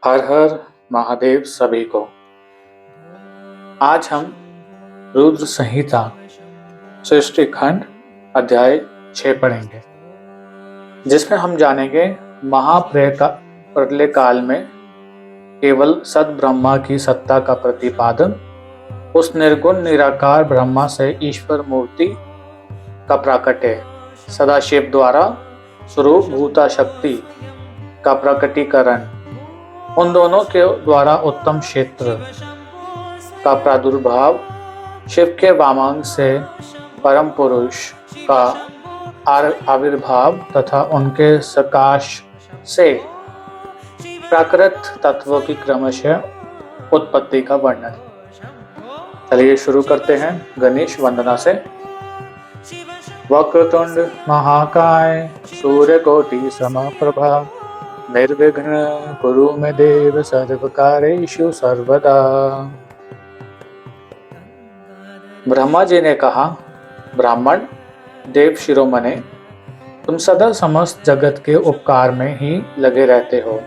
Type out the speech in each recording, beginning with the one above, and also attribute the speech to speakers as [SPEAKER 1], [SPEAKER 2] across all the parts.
[SPEAKER 1] हर हर महादेव सभी को। आज हम रुद्र संहिता सृष्टि खंड अध्याय 6 पढ़ेंगे, जिसमें हम जानेंगे प्रलय काल में केवल सद ब्रह्मा की सत्ता का प्रतिपादन, उस निर्गुण निराकार ब्रह्मा से ईश्वर मूर्ति का प्राकट्य, सदाशिव द्वारा स्वरूप भूता शक्ति का प्रकटीकरण, उन दोनों के द्वारा उत्तम क्षेत्र का प्रादुर्भाव, शिव के वामांग से परम पुरुष का आविर्भाव तथा उनके सकाश से प्राकृत तत्वों की क्रमशः उत्पत्ति का वर्णन। चलिए शुरू करते हैं गणेश वंदना से। वक्रतुंड महाकाय सूर्यकोटि समप्रभा निर्विघ्न कुरु मे देव सर्वकार्येषु सर्वदा। ब्रह्मा जी ने कहा, ब्राह्मण देव शिरोमणे, तुम सदा समस्त जगत के उपकार में ही लगे रहते हो।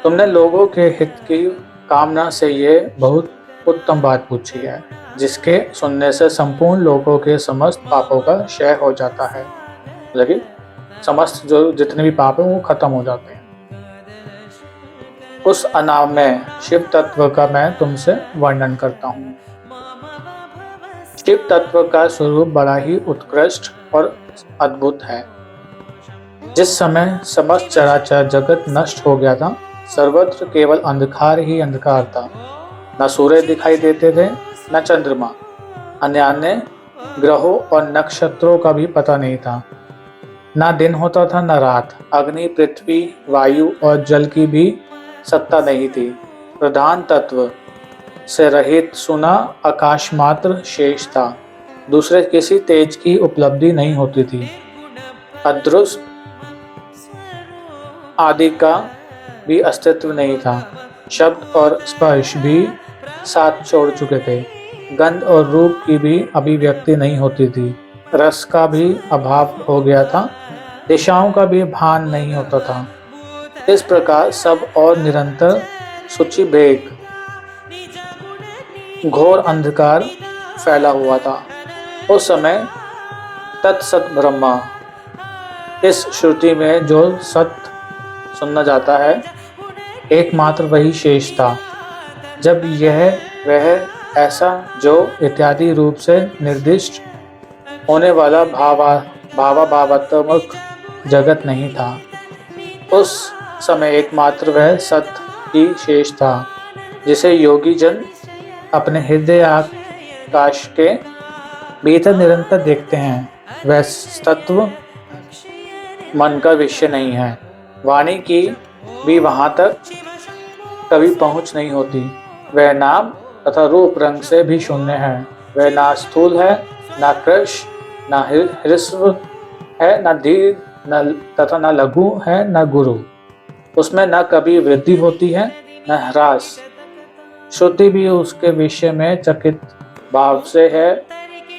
[SPEAKER 1] तुमने लोगों के हित की कामना से ये बहुत उत्तम बात पूछी है, जिसके सुनने से संपूर्ण लोगों के समस्त पापों का क्षय हो जाता है। लगे समस्त जो जितने भी पाप हैं वो खत्म हो जाते हैं। उस अनामय शिव तत्व का मैं तुमसे वर्णन करता हूँ। शिव तत्व का स्वरूप बड़ा ही उत्कृष्ट और अद्भुत है। जिस समय समस्त चराचर जगत नष्ट हो गया था, सर्वत्र केवल अंधकार ही अंधकार था। न सूर्य दिखाई देते थे, न चंद्रमा, अन्य ग्रहों और नक्षत्रों का भी पता नहीं था। न दिन होता था न रात। अग्नि, पृथ्वी, वायु और जल की भी सत्ता नहीं थी। प्रधान तत्व से रहित सुना आकाश मात्र शेष था। दूसरे किसी तेज की उपलब्धि नहीं होती थी। अदृश्य आदि का भी अस्तित्व नहीं था। शब्द और स्पर्श भी साथ छोड़ चुके थे। गंध और रूप की भी अभिव्यक्ति नहीं होती थी। रस का भी अभाव हो गया था। दिशाओं का भी भान नहीं होता था। इस प्रकार सब और निरंतर सूची भेद, घोर अंधकार फैला हुआ था। उस समय तत्सत ब्रह्मा, इस श्रुति में जो सत्य सुनना जाता है, एकमात्र वही शेष था। जब यह वह ऐसा जो इत्यादि रूप से निर्दिष्ट होने वाला भावात्मक जगत नहीं था, उस समय एकमात्र वह सत्य ही शेष था, जिसे योगी जन अपने हृदय आकाश के भीतर निरंतर देखते हैं। वह तत्व मन का विषय नहीं है। वाणी की भी वहां तक कभी पहुंच नहीं होती। वह नाम तथा रूप रंग से भी शून्य है। वह ना स्थूल है, ना कृश, ना ह्रस्व है, ना दीर्घ तथा न लघु है, न गुरु। उसमें न कभी वृद्धि होती है न ह्रास। श्रुति भी उसके विषय में चकित भाव से है,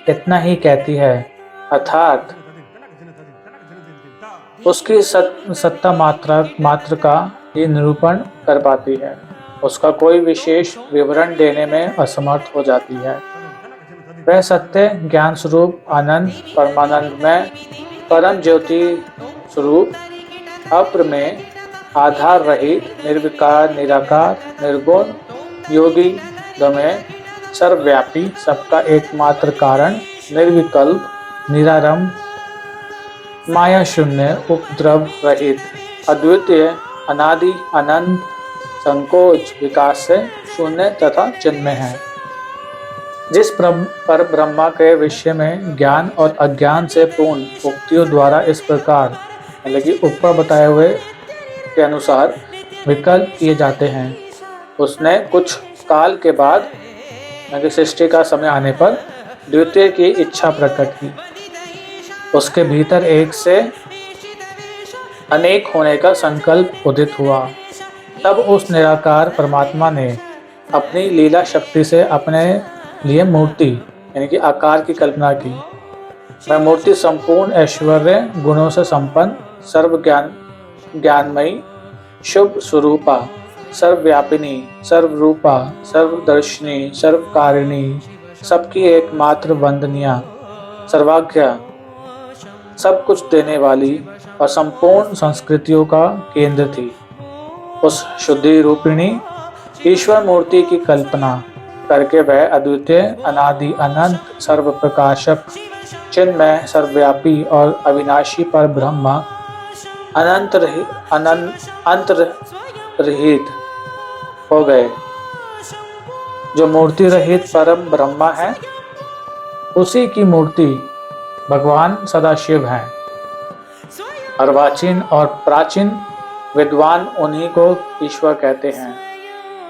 [SPEAKER 1] इतना ही कहती है, अर्थात उसकी सत्ता मात्र का ही निरूपण कर पाती है। उसका कोई विशेष विवरण देने में असमर्थ हो जाती है। वह सत्य ज्ञान स्वरूप आनंद परमानंद में परम ज्योति स्वरूप, अप्रमेय, आधार रहित, निर्विकार, निराकार, निर्गुण, योगी गमय, सर्वव्यापी, सबका एकमात्र कारण, निर्विकल्प, निरारंभ, माया शून्य, उपद्रव रहित, अद्वितीय, अनादि, अनंत, संकोच, विकास से शून्य तथा चिन्मय है। जिस पर ब्रह्मा के विषय में ज्ञान और अज्ञान से पूर्ण उक्तियों द्वारा इस प्रकार, मतलब कि ऊपर बताए हुए के अनुसार विकल्प किए जाते हैं, उसने कुछ काल के बाद, सृष्टि का समय आने पर, द्वितीय की इच्छा प्रकट की। उसके भीतर एक से अनेक होने का संकल्प उदित हुआ। तब उस निराकार परमात्मा ने अपनी लीला शक्ति से अपने लिए मूर्ति यानी कि आकार की कल्पना की। वह मूर्ति संपूर्ण ऐश्वर्य गुणों से संपन्न, सर्व ज्ञानमयी, शुभ स्वरूपा, सर्वव्यापिनी, सर्वरूपा, सर्वदर्शिनी, सर्वकारिणी, सबकी एकमात्र वंदनीय, सर्वाज्ञा, सब कुछ देने वाली और संपूर्ण संस्कृतियों का केंद्र थी। उस शुद्धि रूपिणी ईश्वर मूर्ति की कल्पना करके वह अद्वितीय, अनादि अनंत, सर्व प्रकाशक, चिन्मय, सर्वव्यापी और अविनाशी पर ब्रह्म अंतरहित हो गए। जो मूर्ति रहित परम ब्रह्मा है, उसी की मूर्ति भगवान सदाशिव हैं। अर्वाचीन और प्राचीन विद्वान उन्हीं को ईश्वर कहते हैं।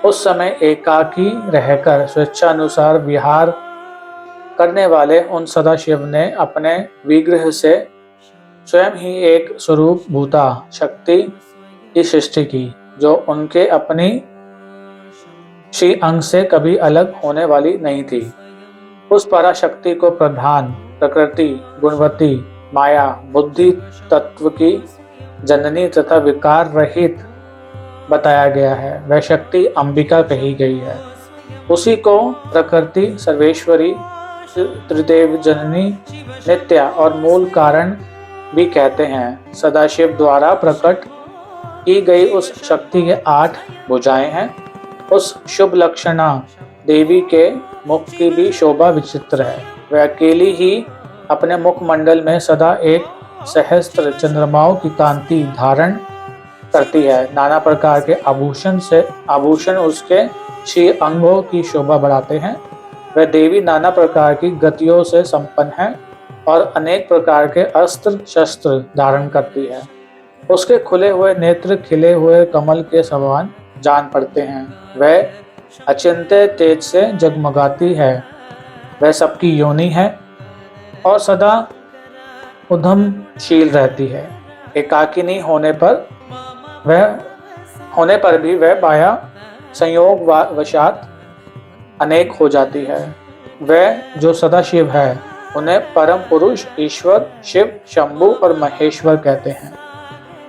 [SPEAKER 1] उस समय एकाकी रहकर स्वेच्छानुसार विहार करने वाले उन सदाशिव ने अपने विग्रह से स्वयं ही एक स्वरूप भूता शक्ति की सृष्टि की, जो उनके अपनी श्री अंग से कभी अलग होने वाली नहीं थी। उस पराशक्ति को प्रधान, प्रकृति, गुणवती, माया, बुद्धि तत्व की जननी तथा विकार रहित बताया गया है। वह शक्ति अंबिका कही गई है। उसी को प्रकृति, सर्वेश्वरी, त्रिदेव जननी, नित्या और मूल कारण भी कहते हैं। सदाशिव द्वारा प्रकट की गई उस शक्ति के 8 भुजाएं हैं। उस शुभ लक्षणा देवी के मुख की भी शोभा विचित्र है। वह अकेली ही अपने मुखमंडल में सदा एक सहस्त्र चंद्रमाओं की कांति धारण करती है। नाना प्रकार के आभूषण उसके श्री अंगों की शोभा बढ़ाते हैं। वह देवी नाना प्रकार की गतियों से संपन्न है और अनेक प्रकार के अस्त्र शस्त्र धारण करती है। उसके खुले हुए नेत्र खिले हुए कमल के समान जान पड़ते हैं। वह अचिंत्य तेज से जगमगाती है। वह सबकी योनि है और सदा उद्यमशील रहती है। एकाकिनी होने पर भी वह माया संयोग वशात अनेक हो जाती है। वह जो सदाशिव है, उन्हें परम पुरुष, ईश्वर, शिव, शंभु और महेश्वर कहते हैं।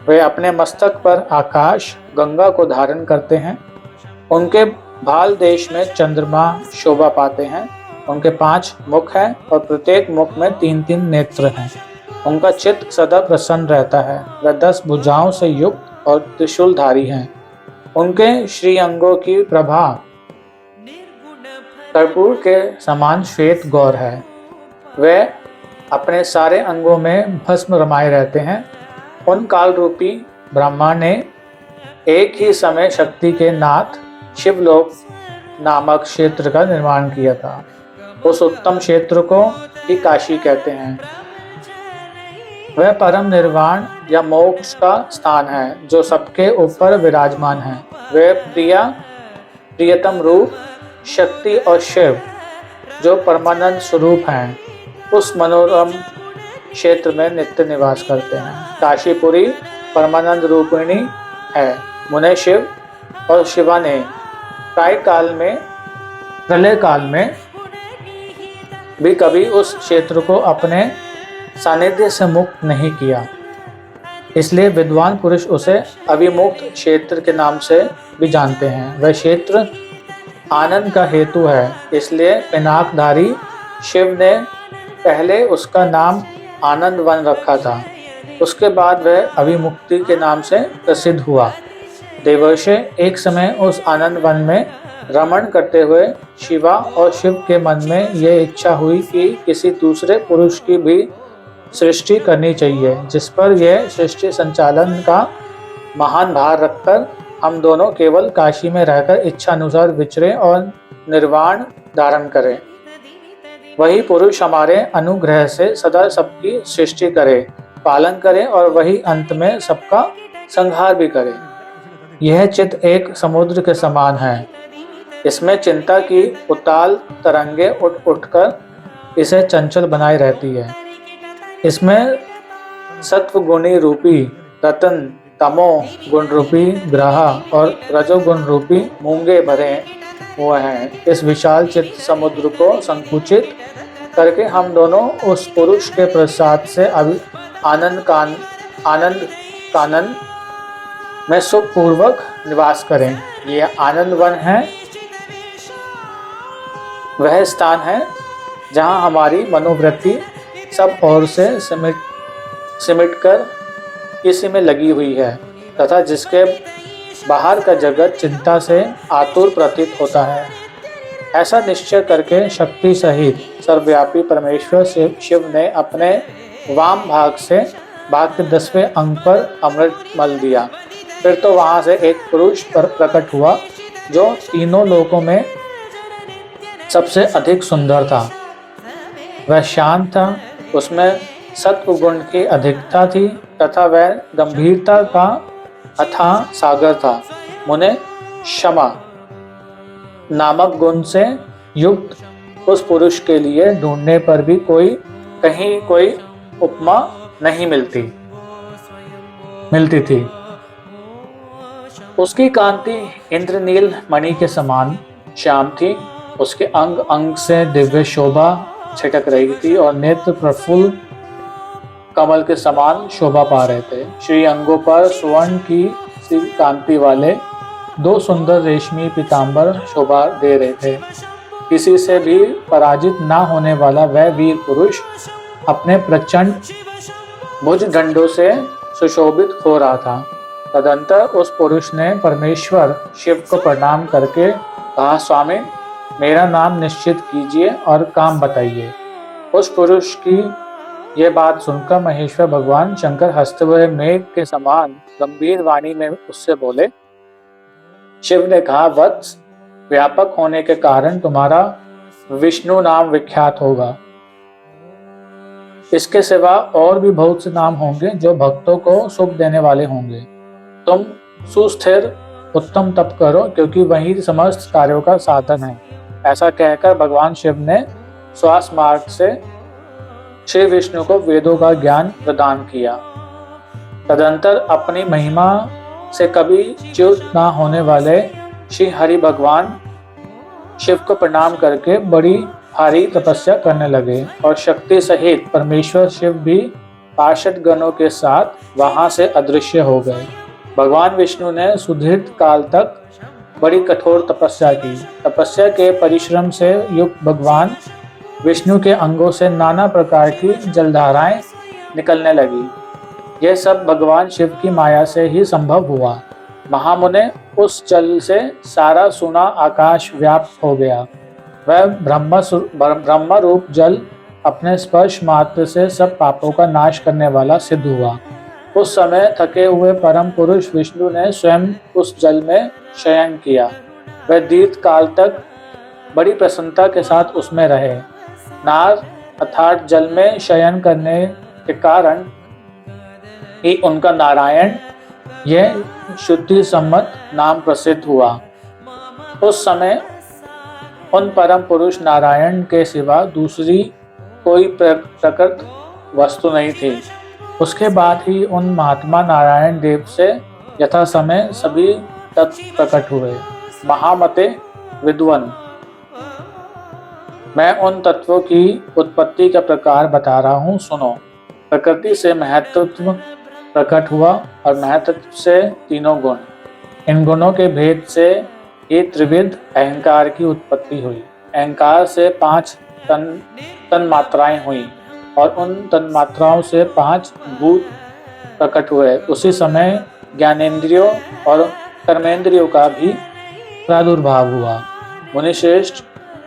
[SPEAKER 1] वे अपने मस्तक पर आकाश गंगा को धारण करते हैं। उनके भाल देश में चंद्रमा शोभा पाते हैं। उनके 5 मुख हैं और प्रत्येक मुख में 3-3 नेत्र हैं। उनका चित्त सदा प्रसन्न रहता है। वह 10 भुजाओं से युक्त और त्रिशूलधारी हैं। उनके श्री अंगों की प्रभा कर्पूर के समान श्वेत गौर है। वे अपने सारे अंगों में भस्म रमाए रहते हैं। उन काल रूपी ब्रह्मा ने एक ही समय शक्ति के नाथ शिवलोक नामक क्षेत्र का निर्माण किया था। उस उत्तम क्षेत्र को ही काशी कहते हैं। वह परम निर्वाण या मोक्ष का स्थान है, जो सबके ऊपर विराजमान है। वह प्रियतम रूप, शक्ति और शिव, जो परमानंद स्वरूप हैं, उस मनोरम क्षेत्र में नित्य निवास करते हैं। काशीपुरी परमानंद रूपिणी है। मुने शिव और शिवा ने प्रलय काल में भी कभी उस क्षेत्र को अपने सानिध्य से मुक्त नहीं किया। इसलिए विद्वान पुरुष उसे अविमुक्त क्षेत्र के नाम से भी जानते हैं। वह क्षेत्र आनंद का हेतु है। इसलिए पिनाकधारी शिव ने पहले उसका नाम आनंद वन रखा था। उसके बाद वह अविमुक्ति के नाम से प्रसिद्ध हुआ। देवर्षि एक समय उस आनंद वन में रमण करते हुए शिवा और शिव के मन में यह इच्छा हुई कि किसी दूसरे पुरुष की भी सृष्टि करनी चाहिए, जिस पर यह सृष्टि संचालन का महान भार रखकर हम दोनों केवल काशी में रहकर इच्छा अनुसार विचरें और निर्वाण धारण करें। वही पुरुष हमारे अनुग्रह से सदा सबकी सृष्टि करे, पालन करे और वही अंत में सबका संहार भी करे। यह चित्त एक समुद्र के समान है। इसमें चिंता की उताल तरंगे उठ उठकर इसे चंचल बनाए रहती है। इसमें सत्वगुणी रूपी रतन, तमो गुण रूपी ग्रह और रजोगुण रूपी मूंगे भरे हुए हैं। इस विशाल चित्त समुद्र को संकुचित करके हम दोनों उस पुरुष के प्रसाद से आनंद कानन में सुखपूर्वक निवास करें। ये आनंद वन है, वह स्थान है जहाँ हमारी मनोवृत्ति सब ओर से सिमट कर इसी में लगी हुई है तथा जिसके बाहर का जगत चिंता से आतुर प्रतीत होता है। ऐसा निश्चय करके शक्ति सहित सर्वव्यापी परमेश्वर से शिव ने अपने वाम भाग के 10वें अंग पर अमृत मल दिया। फिर तो वहां से एक पुरुष प्रकट हुआ जो तीनों लोकों में सबसे अधिक सुंदर था। वह शांत था, उसमें सत्व गुण की अधिकता थी तथा वह गंभीरता का अथाह सागर था। मुने क्षमा नामक गुण से युक्त उस पुरुष के लिए ढूंढने पर भी कहीं कोई उपमा नहीं मिलती थी। उसकी कांति इंद्रनील मणि के समान श्याम थी। उसके अंग अंग से दिव्य शोभा छिटक रही थी और नेत्र प्रफुल्ल कमल के समान शोभा पा रहे थे। श्री अंगों पर स्वर्ण की सी कांति वाले 2 सुंदर रेशमी पीतांबर शोभा दे रहे थे। किसी से भी पराजित न होने वाला वह वीर पुरुष अपने प्रचंड भुज दंडों से सुशोभित हो रहा था। तदंतर उस पुरुष ने परमेश्वर शिव को प्रणाम करके कहा, स्वामी मेरा नाम निश्चित कीजिए और काम बताइए। उस पुरुष की यह बात सुनकर महेश्वर भगवान शंकर हंसते हुए मेघ के समान गंभीर वाणी में उससे बोले। शिव ने कहा, वत्स व्यापक होने के कारण तुम्हारा विष्णु नाम विख्यात होगा। इसके सिवा और भी बहुत से नाम होंगे जो भक्तों को सुख देने वाले होंगे। तुम सुस्थिर उत्तम तप करो क्योंकि वही समस्त कार्यों का साधन है। ऐसा कहकर भगवान शिव ने श्वास मार्ग से श्री विष्णु को वेदों का ज्ञान प्रदान किया। तदंतर अपनी महिमा से कभी च्युत न होने वाले श्री हरि भगवान शिव को प्रणाम करके बड़ी भारी तपस्या करने लगे और शक्ति सहित परमेश्वर शिव भी पार्षद गणों के साथ वहां से अदृश्य हो गए। भगवान विष्णु ने सुदीर्घ काल तक बड़ी कठोर तपस्या की। तपस्या के परिश्रम से युक्त भगवान विष्णु के अंगों से नाना प्रकार की जलधाराएं निकलने लगी। यह सब भगवान शिव की माया से ही संभव हुआ। महामुने उस जल से सारा सुना आकाश व्याप्त हो गया। वह ब्रह्म रूप जल अपने स्पर्श मात्र से सब पापों का नाश करने वाला सिद्ध हुआ। उस समय थके हुए परम पुरुष विष्णु ने स्वयं उस जल में शयन किया। वह दीर्घ काल तक बड़ी प्रसन्नता के साथ उसमें रहे। नार अर्थात जल में शयन करने के कारण ही उनका नारायण यह शुद्धि सम्मत नाम प्रसिद्ध हुआ। उस समय उन परम पुरुष नारायण के सिवा दूसरी कोई प्रकृत वस्तु नहीं थी। उसके बाद ही उन महात्मा नारायण देव से यथा समय सभी तत्व प्रकट हुए। महामते विद्वन, मैं उन तत्वों की उत्पत्ति का प्रकार बता रहा हूँ, सुनो। प्रकृति से महत्त्व प्रकट हुआ और महत्व से तीनों गुण। इन गुणों के भेद से ये त्रिविध अहंकार की उत्पत्ति हुई। अहंकार से 5 तन मात्राएं हुई और उन तन मात्राओं से 5 भूत प्रकट हुए। उसी समय ज्ञानेंद्रियों और कर्मेंद्रियों का भी प्रादुर्भाव हुआ। मुनिश्रेष्ठ,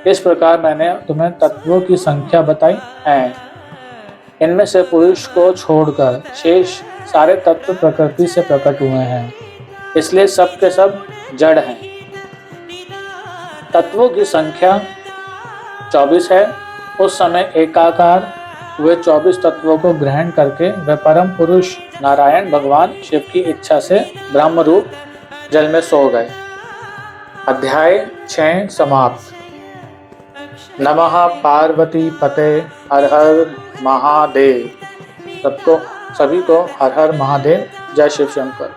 [SPEAKER 1] इस प्रकार मैंने तुम्हें तत्वों की संख्या बताई है। इनमें से पुरुष को छोड़कर शेष सारे तत्व प्रकृति से प्रकट हुए हैं, इसलिए सब के सब जड़ हैं। तत्वों की संख्या 24 है। उस समय एकाकार हुए 24 तत्वों को ग्रहण करके वह परम पुरुष नारायण भगवान शिव की इच्छा से ब्रह्म रूप जल में सो गए। अध्याय 6 समाप्त। नमः पार्वती पते, हर हर महादेव। सभी को हर हर महादेव। जय शिव शंकर।